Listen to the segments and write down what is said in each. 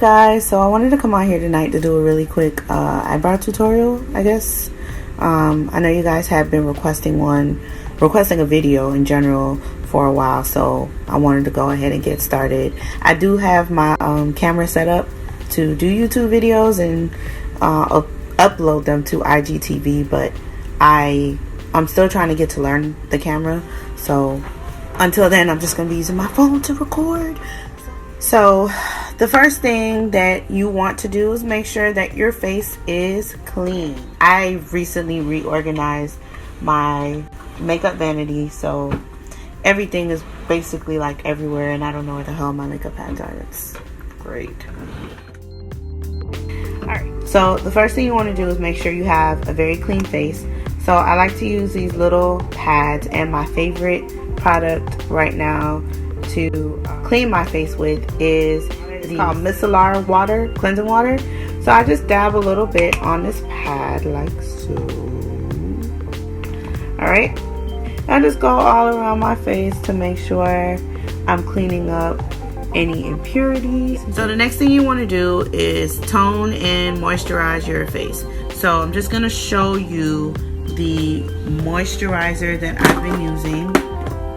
guys, so I wanted to come on here tonight to do a really quick eyebrow tutorial, I guess. I know you guys have been requesting a video in general for a while, so I wanted to go ahead and get started. I do have my camera set up to do YouTube videos and upload them to IGTV, but I'm still trying to get to learn the camera, so until then I'm just going to be using my phone to record. So the first thing that you want to do is make sure that your face is clean. I recently reorganized my makeup vanity, so everything is basically like everywhere, and I don't know where the hell my makeup pads are. That's great. Alright, so the first thing you want to do is make sure you have a very clean face. So I like to use these little pads, and my favorite product right now to clean my face with is called micellar water, cleansing water. So I just dab a little bit on this pad like so. Alright, I just go all around my face to make sure I'm cleaning up any impurities. So the next thing you want to do is tone and moisturize your face. So I'm just going to show you the moisturizer that I've been using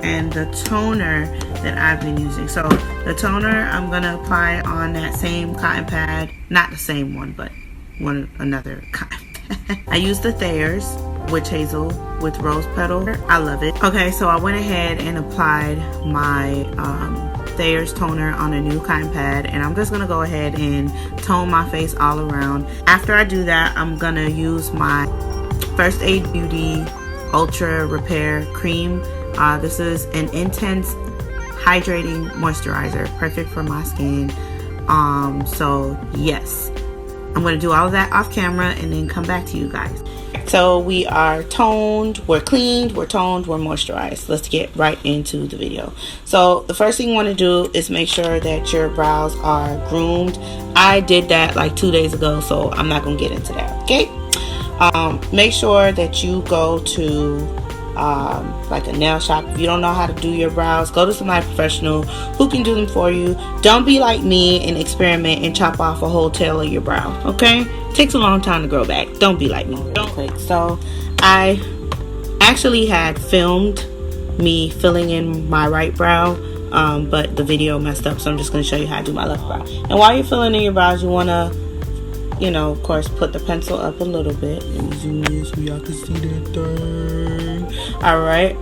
and the toner that I've been using. So the toner I'm going to apply on that same cotton pad, not the same one, but another cotton pad. I use the Thayer's Witch Hazel with Rose Petal. I love it. Okay, so I went ahead and applied my Thayer's toner on a new cotton pad, and I'm just going to go ahead and tone my face all around. After I do that, I'm going to use my First Aid Beauty Ultra Repair Cream. This is an intense hydrating moisturizer, perfect for my skin. So yes, I'm going to do all of that off camera and then come back to you guys. So we are toned, we're cleaned, we're toned, we're moisturized. Let's get right into the video. So the first thing you want to do is make sure that your brows are groomed. I did that like 2 days ago, so I'm not going to get into that, okay? Make sure that you go to like a nail shop. If you don't know how to do your brows, go to somebody professional who can do them for you. Don't be like me and experiment and chop off a whole tail of your brow, okay? It takes a long time to grow back. Don't be like me. So I actually had filmed me filling in my right brow, but the video messed up, so I'm just going to show you how to do my left brow. And while you're filling in your brows, you want to, you know, of course, put the pencil up a little bit. Let me zoom in so y'all can see that thing. Alright,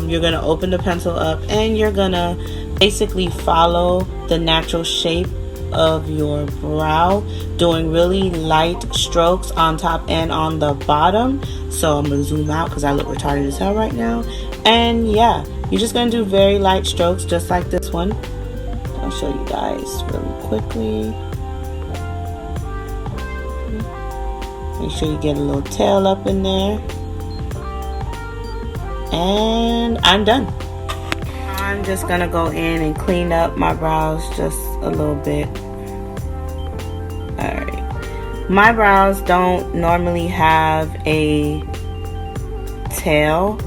you're going to open the pencil up, and you're going to basically follow the natural shape of your brow, doing really light strokes on top and on the bottom. So I'm going to zoom out because I look retarded as hell right now. And yeah, you're just going to do very light strokes just like this one. I'll show you guys really quickly. Make sure you get a little tail up in there. And I'm done. I'm just gonna go in and clean up my brows just a little bit. Alright. My brows don't normally have a tail,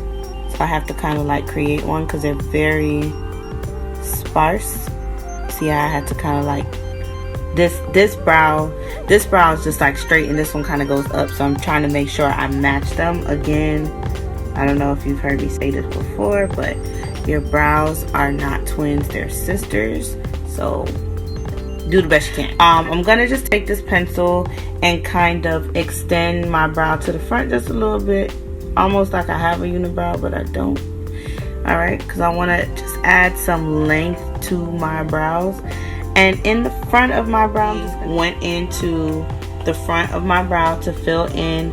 so I have to kind of like create one because they're very sparse. See how I had to kind of like this brow is just like straight, and this one kind of goes up, so I'm trying to make sure I match them. Again, I don't know if you've heard me say this before, but your brows are not twins, they're sisters, so do the best you can. I'm gonna just take this pencil and kind of extend my brow to the front just a little bit, almost like I have a unibrow, but I don't. Alright, because I want to just add some length to my brows. And in the front of my brow, I just went into the front of my brow to fill in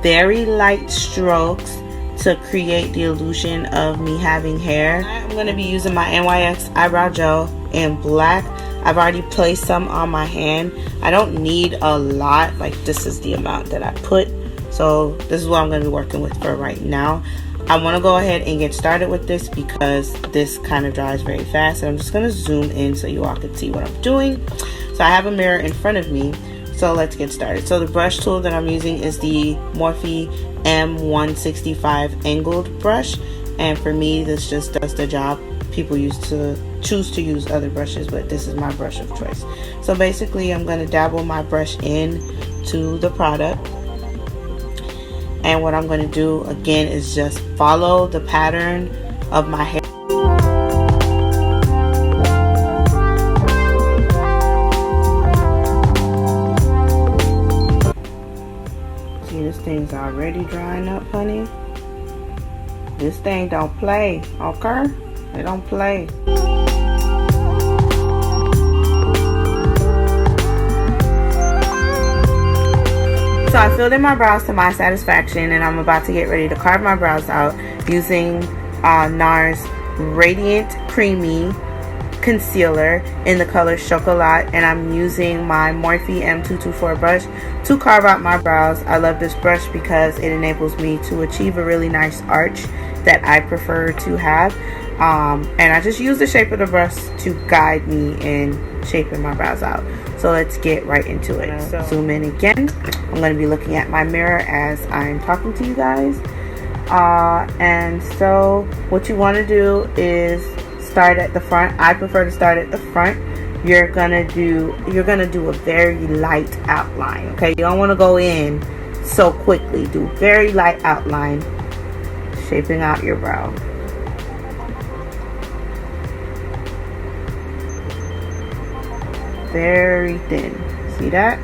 very light strokes to create the illusion of me having hair. I'm going to be using my NYX eyebrow gel in black. I've already placed some on my hand. I don't need a lot, like this is the amount that I put. So this is what I'm going to be working with for right now. I want to go ahead and get started with this because this kind of dries very fast, and I'm just going to zoom in so you all can see what I'm doing. So I have a mirror in front of me, so let's get started. So the brush tool that I'm using is the Morphe M165 angled brush, and for me this just does the job people choose to use other brushes, but this is my brush of choice. So basically I'm going to dabble my brush in to the product, and what I'm going to do again is just follow the pattern of my hair. See, this thing's already drying up, honey. This thing don't play, okay? It don't play. So I filled in my brows to my satisfaction, and I'm about to get ready to carve my brows out using NARS Radiant Creamy Concealer in the color Chocolat, and I'm using my Morphe M224 brush to carve out my brows. I love this brush because it enables me to achieve a really nice arch that I prefer to have, and I just use the shape of the brush to guide me in shaping my brows out. So let's get right into it. So zoom in again. I'm going to be looking at my mirror as I'm talking to you guys, and so what you want to do is start at the front. I prefer to start at the front. You're gonna do a very light outline, okay? You don't want to go in so quickly. Do very light outline, shaping out your brow. Very thin. See that?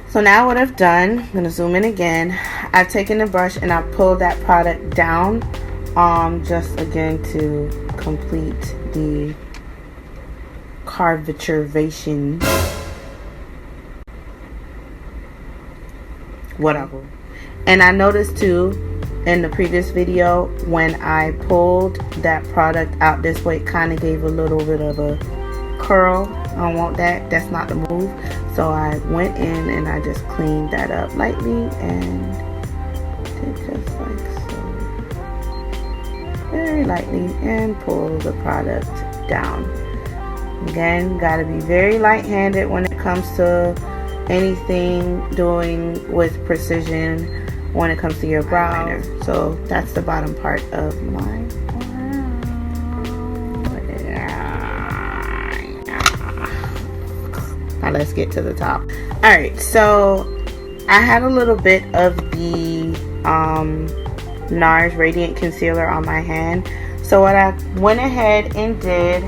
So now what I've done, I'm going to zoom in again. I've taken the brush and I've pulled that product down, just again to complete the curvature-vation, whatever. And I noticed too in the previous video, when I pulled that product out this way, it kind of gave a little bit of a curl. I don't want that. That's not the move. So I went in and I just cleaned that up lightly and did just like so, very lightly, and pull the product down. Again, gotta be very light-handed when it comes to anything doing with precision when it comes to your brow. So that's the bottom part of my Now let's get to the top. Alright, so I had a little bit of the NARS Radiant Concealer on my hand. So what I went ahead and did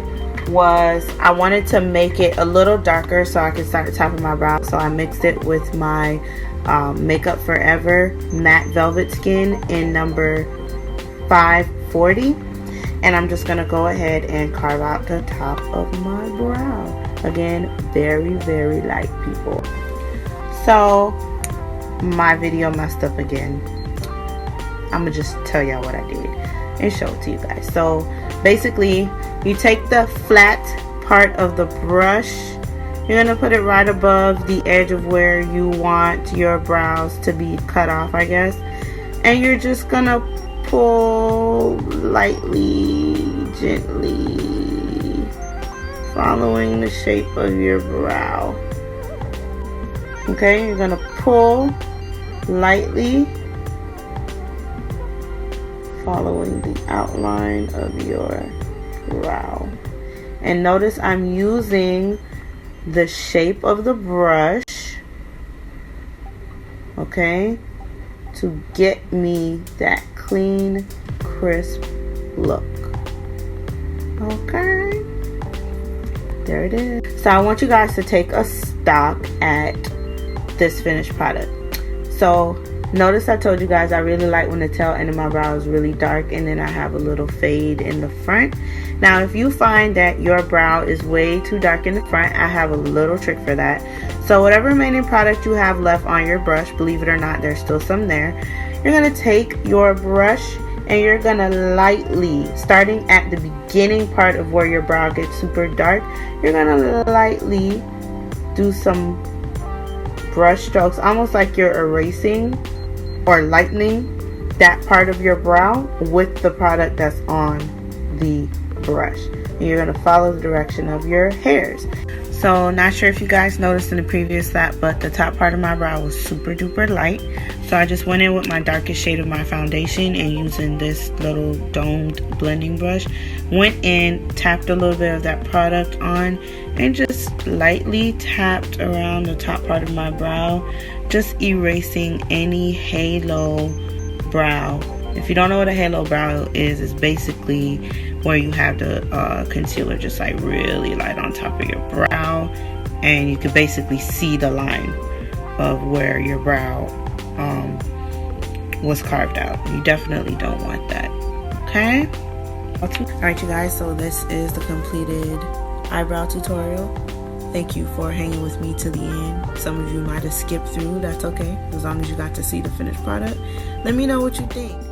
was I wanted to make it a little darker so I could start the top of my brow. So I mixed it with my Makeup Forever Matte Velvet Skin in number 540. And I'm just going to go ahead and carve out the top of my brow. Again, very, very light, people. So, my video messed up again. I'm going to just tell y'all what I did and show it to you guys. So, basically, you take the flat part of the brush. You're going to put it right above the edge of where you want your brows to be cut off, I guess. And you're just going to pull lightly, gently, following the shape of your brow. Okay, you're gonna pull lightly, following the outline of your brow. And notice I'm using the shape of the brush, okay, to get me that clean, crisp look. Okay, there it is. So I want you guys to take a stock at this finished product. So Notice I told you guys I really like when the tail end of my brow is really dark and then I have a little fade in the front. Now if you find that your brow is way too dark in the front, I have a little trick for that. So whatever remaining product you have left on your brush, believe it or not, there's still some there. You're going to take your brush and you're going to lightly, starting at the beginning part of where your brow gets super dark, you're going to lightly do some brush strokes, almost like you're erasing or lightening that part of your brow with the product that's on the brush. And you're going to follow the direction of your hairs. So not sure if you guys noticed in the previous lap, but the top part of my brow was super duper light. So I just went in with my darkest shade of my foundation and using this little domed blending brush, went in, tapped a little bit of that product on, and just lightly tapped around the top part of my brow, just erasing any halo brow. If you don't know what a halo brow is, it's basically where you have the concealer just like really light on top of your brow, and you can basically see the line of where your brow was carved out. You definitely don't want that. Okay? Alright you guys, so this is the completed eyebrow tutorial. Thank you for hanging with me to the end. Some of you might have skipped through, that's okay, as long as you got to see the finished product. Let me know what you think.